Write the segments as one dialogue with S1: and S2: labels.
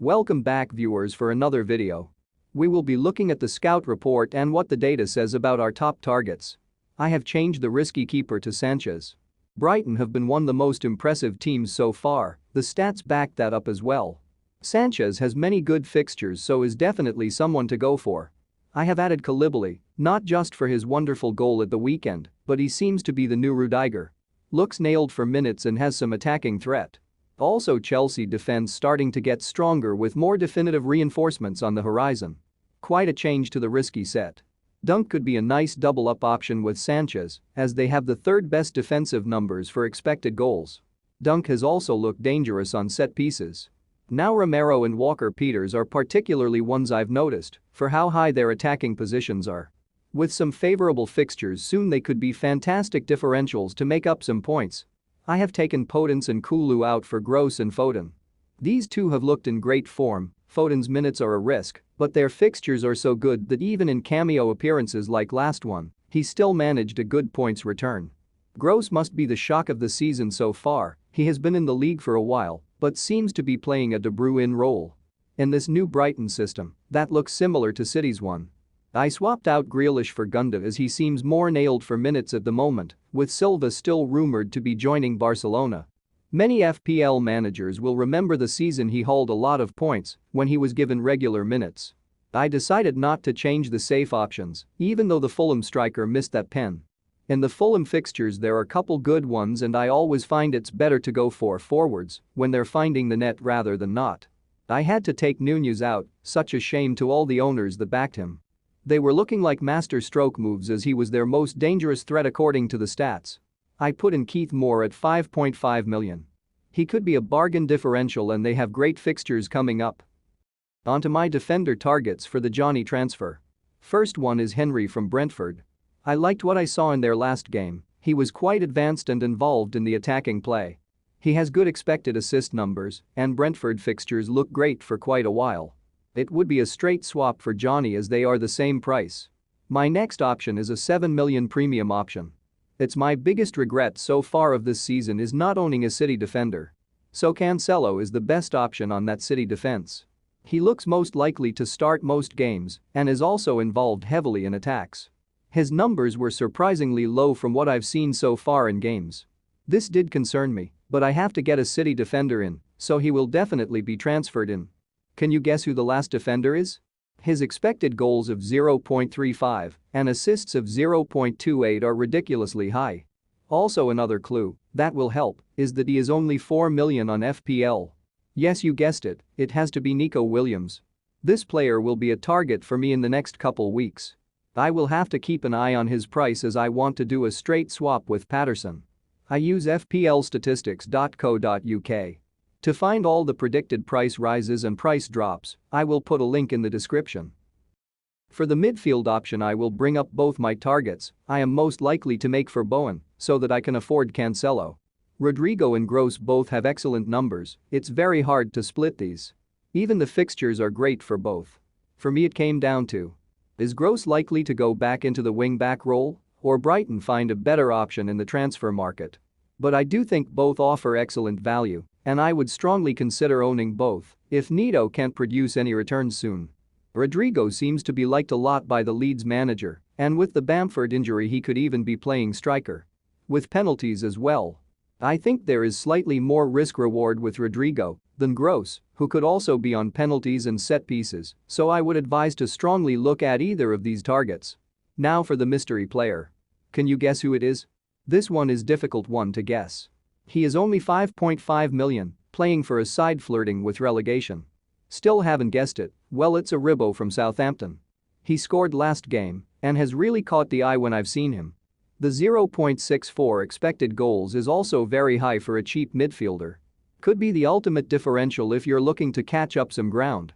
S1: Welcome back viewers for another video. We will be looking at the scout report and what the data says about our top targets. I have changed the risky keeper to Sanchez. Brighton have been one of the most impressive teams so far, the stats back that up as well. Sanchez has many good fixtures, so is definitely someone to go for. I have added Koulibaly, not just for his wonderful goal at the weekend, but he seems to be the new Rudiger. Looks nailed for minutes and has some attacking threat. Also, Chelsea defense starting to get stronger with more definitive reinforcements on the horizon. Quite a change to the risky set. Dunk could be a nice double-up option with Sanchez, as they have the third best defensive numbers for expected goals. Dunk has also looked dangerous on set pieces. Now Romero and Walker-Peters are particularly ones I've noticed for how high their attacking positions are. With some favorable fixtures soon, they could be fantastic differentials to make up some points. I have taken Podence and Kulu out for Gross and Foden. These two have looked in great form. Foden's minutes are a risk, but their fixtures are so good that even in cameo appearances like last one, he still managed a good points return. Gross must be the shock of the season so far. He has been in the league for a while, but seems to be playing a De Bruyne role. In this new Brighton system, that looks similar to City's one. I swapped out Grealish for Gunda as he seems more nailed for minutes at the moment, with Silva still rumored to be joining Barcelona. Many FPL managers will remember the season he hauled a lot of points when he was given regular minutes. I decided not to change the safe options, even though the Fulham striker missed that pen. In the Fulham fixtures there are a couple good ones, and I always find it's better to go for forwards when they're finding the net rather than not. I had to take Nunez out, such a shame to all the owners that backed him. They were looking like master stroke moves as he was their most dangerous threat according to the stats. I put in Keith Moore at 5.5 million. He could be a bargain differential and they have great fixtures coming up. Onto my defender targets for the Johnny transfer. First one is Henry from Brentford. I liked what I saw in their last game. He was quite advanced and involved in the attacking play. He has good expected assist numbers and Brentford fixtures look great for quite a while. It would be a straight swap for Johnny as they are the same price. My next option is a 7 million premium option. It's my biggest regret so far of this season is not owning a City defender. So Cancelo is the best option on that City defense. He looks most likely to start most games and is also involved heavily in attacks. His numbers were surprisingly low from what I've seen so far in games. This did concern me, but I have to get a City defender in, so he will definitely be transferred in. Can you guess who the last defender is? His expected goals of 0.35 and assists of 0.28 are ridiculously high. Also, another clue that will help is that he is only 4 million on FPL. Yes, you guessed it, it has to be Nico Williams. This player will be a target for me in the next couple weeks. I will have to keep an eye on his price as I want to do a straight swap with Patterson. I use fplstatistics.co.uk. To find all the predicted price rises and price drops, I will put a link in the description. For the midfield option, I will bring up both my targets I am most likely to make for Bowen so that I can afford Cancelo. Rodrigo and Gross both have excellent numbers, it's very hard to split these. Even the fixtures are great for both. For me it came down to, is Gross likely to go back into the wing-back role, or Brighton find a better option in the transfer market? But I do think both offer excellent value, and I would strongly consider owning both if Neto can't produce any returns soon. Rodrigo seems to be liked a lot by the Leeds manager, and with the Bamford injury he could even be playing striker. With penalties as well. I think there is slightly more risk-reward with Rodrigo than Gross, who could also be on penalties and set pieces, so I would advise to strongly look at either of these targets. Now for the mystery player. Can you guess who it is? This one is difficult one to guess. He is only 5.5 million, playing for a side flirting with relegation. Still haven't guessed it, well, it's a Ribbo from Southampton. He scored last game and has really caught the eye when I've seen him. The 0.64 expected goals is also very high for a cheap midfielder. Could be the ultimate differential if you're looking to catch up some ground.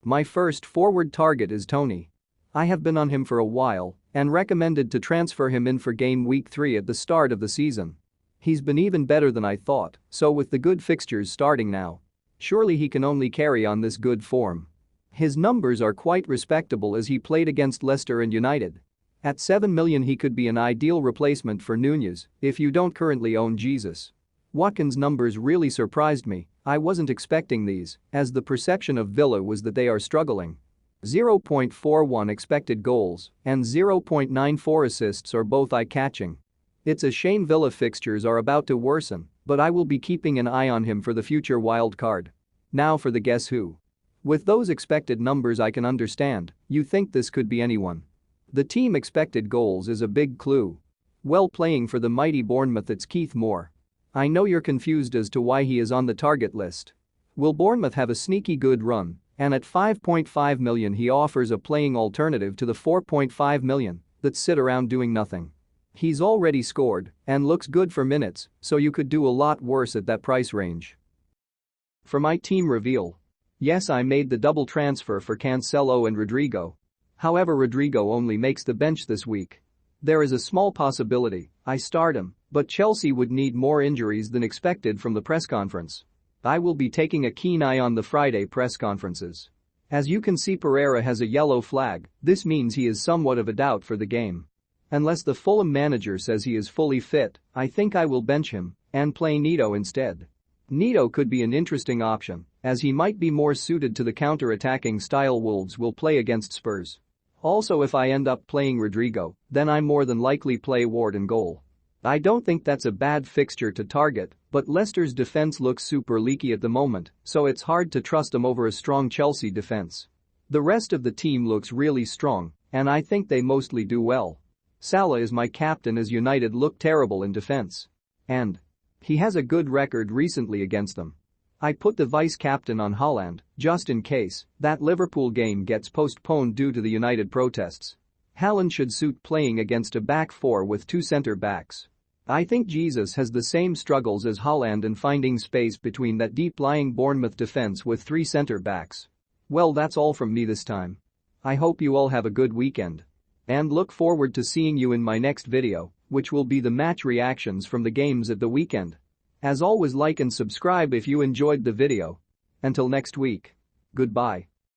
S1: My first forward target is Tony. I have been on him for a while and recommended to transfer him in for game week 3 at the start of the season. He's been even better than I thought, so with the good fixtures starting now, surely he can only carry on this good form. His numbers are quite respectable as he played against Leicester and United. At 7 million he could be an ideal replacement for Nunez if you don't currently own Jesus. Watkins' numbers really surprised me. I wasn't expecting these, as the perception of Villa was that they are struggling. 0.41 expected goals and 0.94 assists are both eye-catching. It's a shame Villa fixtures are about to worsen, but I will be keeping an eye on him for the future wild card. Now for the guess who. With those expected numbers I can understand, you think this could be anyone. The team expected goals is a big clue. Well, playing for the mighty Bournemouth, it's Keith Moore. I know you're confused as to why he is on the target list. Will Bournemouth have a sneaky good run? And at 5.5 million he offers a playing alternative to the 4.5 million that sit around doing nothing. He's already scored and looks good for minutes, so you could do a lot worse at that price range. For my team reveal. Yes, I made the double transfer for Cancelo and Rodrigo. However, Rodrigo only makes the bench this week. There is a small possibility I start him, but Chelsea would need more injuries than expected from the press conference. I will be taking a keen eye on the Friday press conferences. As you can see, Pereira has a yellow flag. This means he is somewhat of a doubt for the game. Unless the Fulham manager says he is fully fit, I think I will bench him and play Neto instead. Neto could be an interesting option, as he might be more suited to the counter-attacking style Wolves will play against Spurs. Also, if I end up playing Rodrigo, then I more than likely play Ward in goal. I don't think that's a bad fixture to target, but Leicester's defense looks super leaky at the moment, so it's hard to trust them over a strong Chelsea defense. The rest of the team looks really strong, and I think they mostly do well. Salah is my captain as United look terrible in defense. And he has a good record recently against them. I put the vice-captain on Haaland, just in case that Liverpool game gets postponed due to the United protests. Haaland should suit playing against a back four with two centre-backs. I think Jesus has the same struggles as Haaland in finding space between that deep-lying Bournemouth defense with three centre-backs. Well, that's all from me this time. I hope you all have a good weekend. And look forward to seeing you in my next video, which will be the match reactions from the games at the weekend. As always, like and subscribe if you enjoyed the video. Until next week. Goodbye.